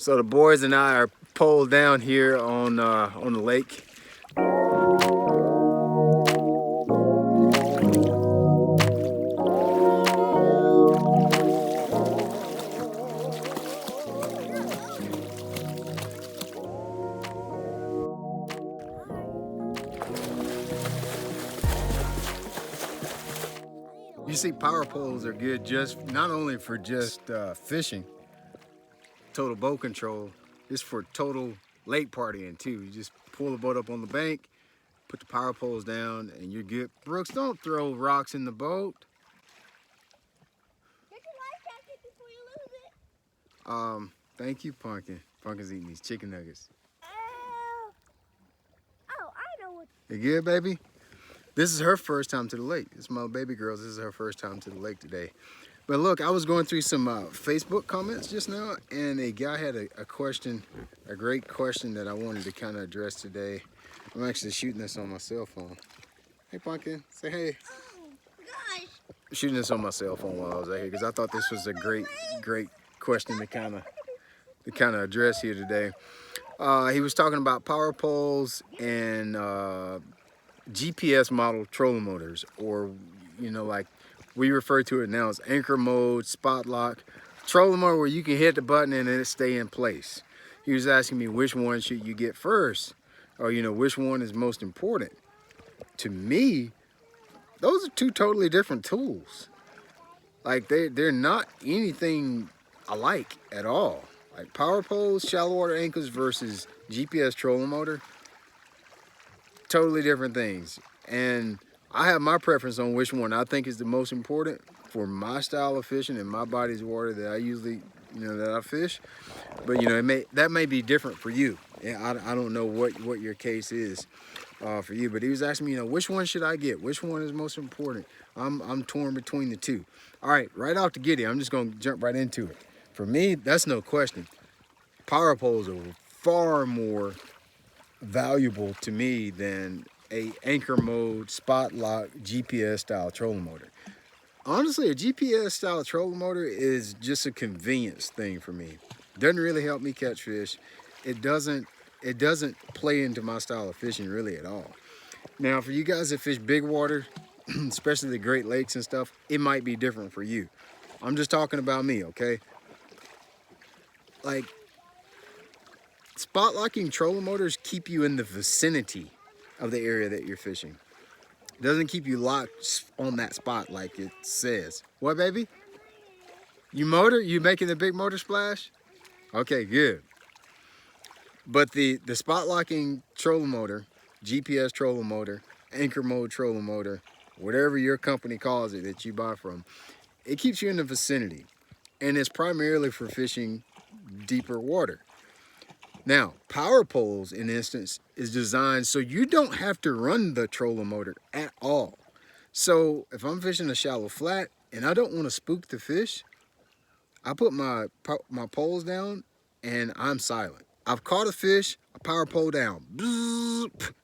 So the boys and I are poled down here on the lake. You see, power poles are good just not only for just fishing, total boat control. It's for total lake partying too. You just pull the boat up on the bank, put the power poles down, and you're good. Brooks, don't throw rocks in the boat. Get your life jacket before you lose it. Thank you, Pumpkin. Pumpkin's eating these chicken nuggets. Oh, I know what. You good, baby? This is her first time to the lake. This is my baby girl. This is her first time to the lake today. But look, I was going through some Facebook comments just now, and a guy had a question, a great question that I wanted to kind of address today. I'm actually shooting this on my cell phone. Hey, Pumpkin, say hey. Oh, gosh. Shooting this on my cell phone while I was out here because I thought this was a great question to kind of address here today. He was talking about power poles and GPS model trolling motors, or like we refer to it now as anchor mode, spot lock, trolling motor where you can hit the button and it stay in place. He was asking me which one should you get first, or which one is most important. To me, those are two totally different tools. Like they're not anything alike at all. Like power poles, shallow water anchors versus GPS trolling motor, totally different things. And I have my preference on which one I think is the most important for my style of fishing and my body's water that I usually, that I fish. But that may be different for you. Yeah, I don't know what your case is for you. But he was asking me, which one should I get? Which one is most important? I'm torn between the two. All right, right off the giddy, I'm just gonna jump right into it. For me, that's no question. Power poles are far more valuable to me than a anchor mode, spot lock, GPS style trolling motor. Honestly, a GPS style trolling motor is just a convenience thing for me. Doesn't really help me catch fish. It doesn't play into my style of fishing really at all. Now, for you guys that fish big water, especially the Great Lakes and stuff, it might be different for you. I'm just talking about me, okay? Like, spot locking trolling motors keep you in the vicinity of the area that you're fishing. It doesn't keep you locked on that spot like it says. What, baby? You making the big motor splash? Okay, good. But the spot locking trolling motor, GPS trolling motor, anchor mode trolling motor, whatever your company calls it that you buy from, it keeps you in the vicinity. And it's primarily for fishing deeper water. Now, power poles, in instance, is designed so you don't have to run the trolling motor at all. So if I'm fishing a shallow flat and I don't want to spook the fish, I put my poles down and I'm silent. I've caught a fish, a power pole down.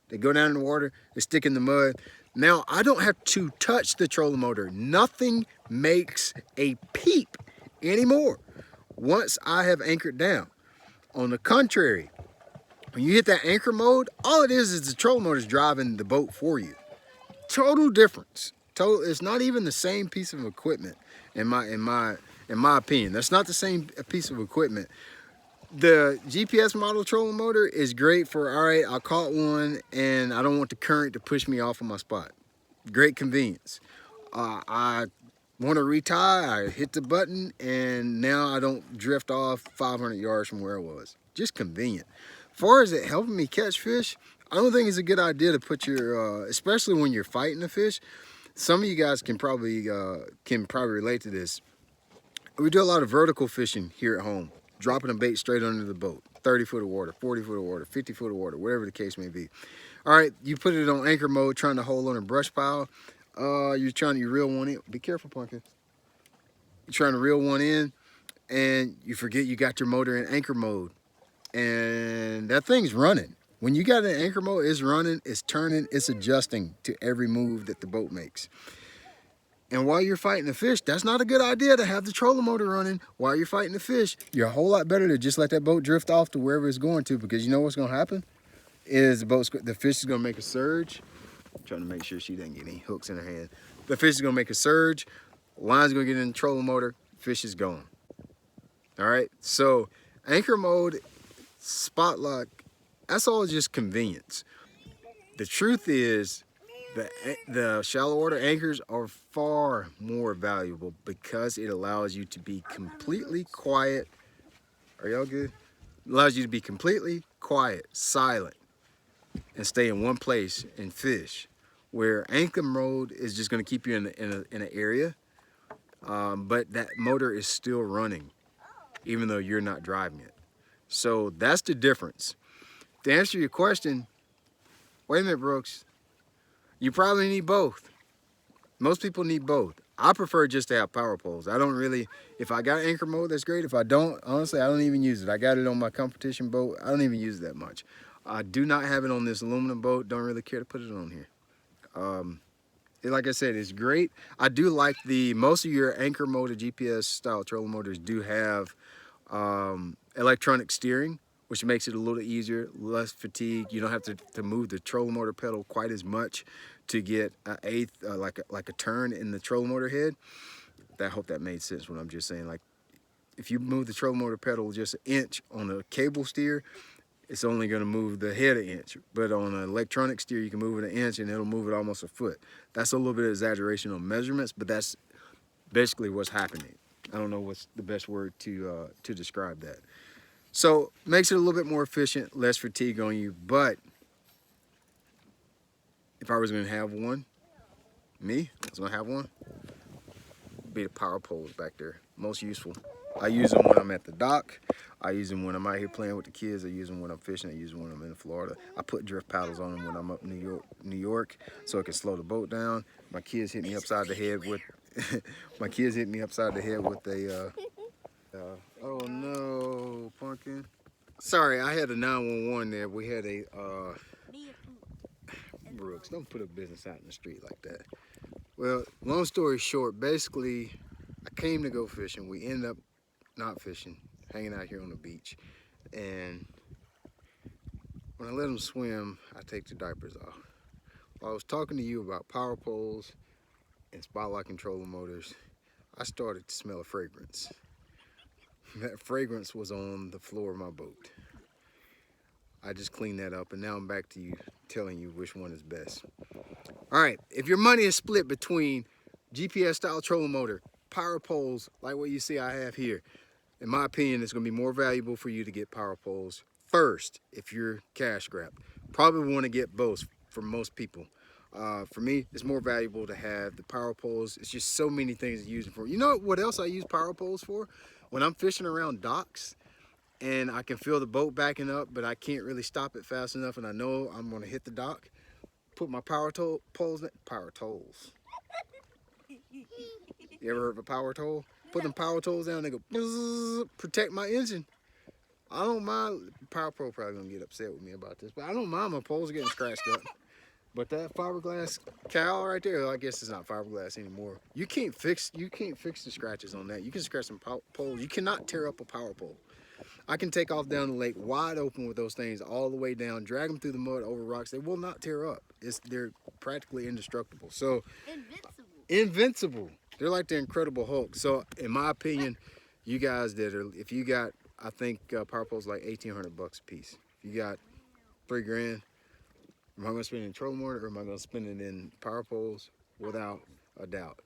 They go down in the water, they stick in the mud. Now I don't have to touch the trolling motor. Nothing makes a peep anymore once I have anchored down. On the contrary, when you hit that anchor mode, all it is the trolling motor is driving the boat for you. Total difference. Total. It's not even the same piece of equipment, in my opinion. That's not the same piece of equipment. The GPS model trolling motor is great for, all right, I caught one and I don't want the current to push me off of my spot. Great convenience. I want to retie, I hit the button, and now I don't drift off 500 yards from where I was. Just convenient. As far as it helping me catch fish, I don't think it's a good idea to put your, especially when you're fighting the fish. Some of you guys can probably relate to this. We do a lot of vertical fishing here at home, dropping a bait straight under the boat, 30 foot of water, 40 foot of water, 50 foot of water, whatever the case may be. All right, you put it on anchor mode, trying to hold on a brush pile. You're trying to reel one in. Be careful, Pumpkin. You're trying to reel one in, and you forget you got your motor in anchor mode, and that thing's running. When you got it in anchor mode, it's running, it's turning, it's adjusting to every move that the boat makes. And while you're fighting the fish, that's not a good idea to have the trolling motor running while you're fighting the fish. You're a whole lot better to just let that boat drift off to wherever it's going to, because you know what's going to happen is the fish is going to make a surge. I'm trying to make sure she doesn't get any hooks in her hand. The fish is going to make a surge. Line's going to get in the trolling motor. Fish is gone. All right. So anchor mode, spot lock, that's all just convenience. The truth is, the shallow water anchors are far more valuable because it allows you to be completely quiet. Are y'all good? It allows you to be completely quiet, silent, and stay in one place and fish. Where anchor mode is just going to keep you in an area, but that motor is still running, even though you're not driving it. So that's the difference. To answer your question, wait a minute, Brooks. You probably need both. Most people need both. I prefer just to have power poles. I don't really, if I got anchor mode, that's great. If I don't, honestly, I don't even use it. I got it on my competition boat. I don't even use it that much. I do not have it on this aluminum boat. Don't really care to put it on here. Like I said, it's great. I do like most of your anchor mode GPS style trolling motors do have electronic steering, which makes it a little easier, less fatigue. You don't have to move the trolling motor pedal quite as much to get an eighth, like a turn in the trolling motor head. I hope that made sense what I'm just saying. Like if you move the trolling motor pedal just an inch on a cable steer, it's only going to move the head an inch. But on an electronic steer, you can move it an inch and it'll move it almost a foot. That's a little bit of exaggeration on measurements, but that's basically what's happening. I don't know what's the best word to describe that. So makes it a little bit more efficient, less fatigue on you. But if I was going to have one, I was going to have one, be the power poles back there. Most useful. I use them when I'm at the dock. I use them when I'm out here playing with the kids. I use them when I'm fishing. I use them when I'm in Florida. I put drift paddles on them when I'm up in New York, so it can slow the boat down. My kids hit me upside the head with a oh no, pumpkin. Sorry, I had a 911 there. We had a Brooks, don't put a business out in the street like that. Well, long story short, basically I came to go fishing. We ended up not fishing, hanging out here on the beach. And when I let them swim, I take the diapers off. While I was talking to you about power poles and spot lock and trolling motors, I started to smell a fragrance. That fragrance was on the floor of my boat. I just cleaned that up, and now I'm back to you telling you which one is best. All right, if your money is split between GPS style trolling motor, power poles like what you see I have here, in my opinion, it's going to be more valuable for you to get power poles first if you're cash strapped. Probably want to get both for most people. For me, it's more valuable to have the power poles. It's just so many things to use it for. You know what else I use power poles for? When I'm fishing around docks and I can feel the boat backing up, but I can't really stop it fast enough, and I know I'm going to hit the dock, put my power tolls. You ever heard of a power toll? Put them power tolls down, they go bzzz, protect my engine. I don't mind. Power Pro probably gonna get upset with me about this, but I don't mind my poles getting scratched up. But that fiberglass cowl right there, I guess it's not fiberglass anymore. You can't fix the scratches on that. You can scratch some poles. You cannot tear up a power pole. I can take off down the lake wide open with those things all the way down, drag them through the mud over rocks. They will not tear up. They're practically indestructible. So invincible. They're like the Incredible Hulk. So in my opinion, you guys if you got, I think power poles like $1,800 a piece. If you got $3 grand, am I gonna spend it in trolling motor or am I gonna spend it in power poles? Without a doubt.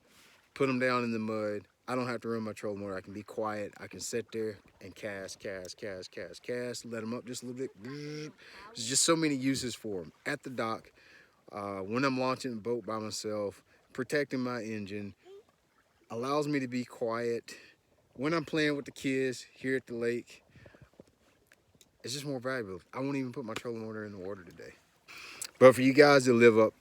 Put them down in the mud. I don't have to run my trolling motor. I can be quiet. I can sit there and cast, let them up just a little bit. There's just so many uses for them. At the dock, when I'm launching the boat by myself, protecting my engine, allows me to be quiet. When I'm playing with the kids here at the lake, it's just more valuable. I won't even put my trolling motor in the water today. But for you guys that live up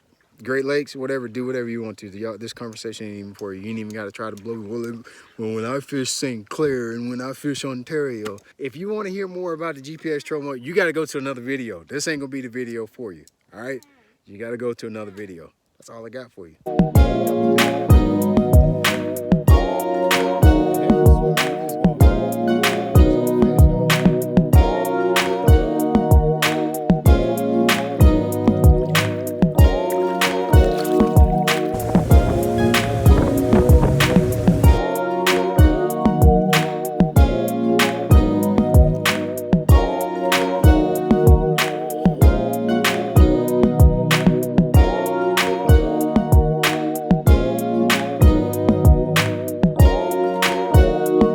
Great Lakes, whatever, do whatever you want to. This conversation ain't even for you. You ain't even got to try to blow me. Well, when I fish St. Clair and when I fish Ontario. If you want to hear more about the GPS trolling motor, you got to go to another video. This ain't going to be the video for you, all right? You got to go to another video. That's all I got for you.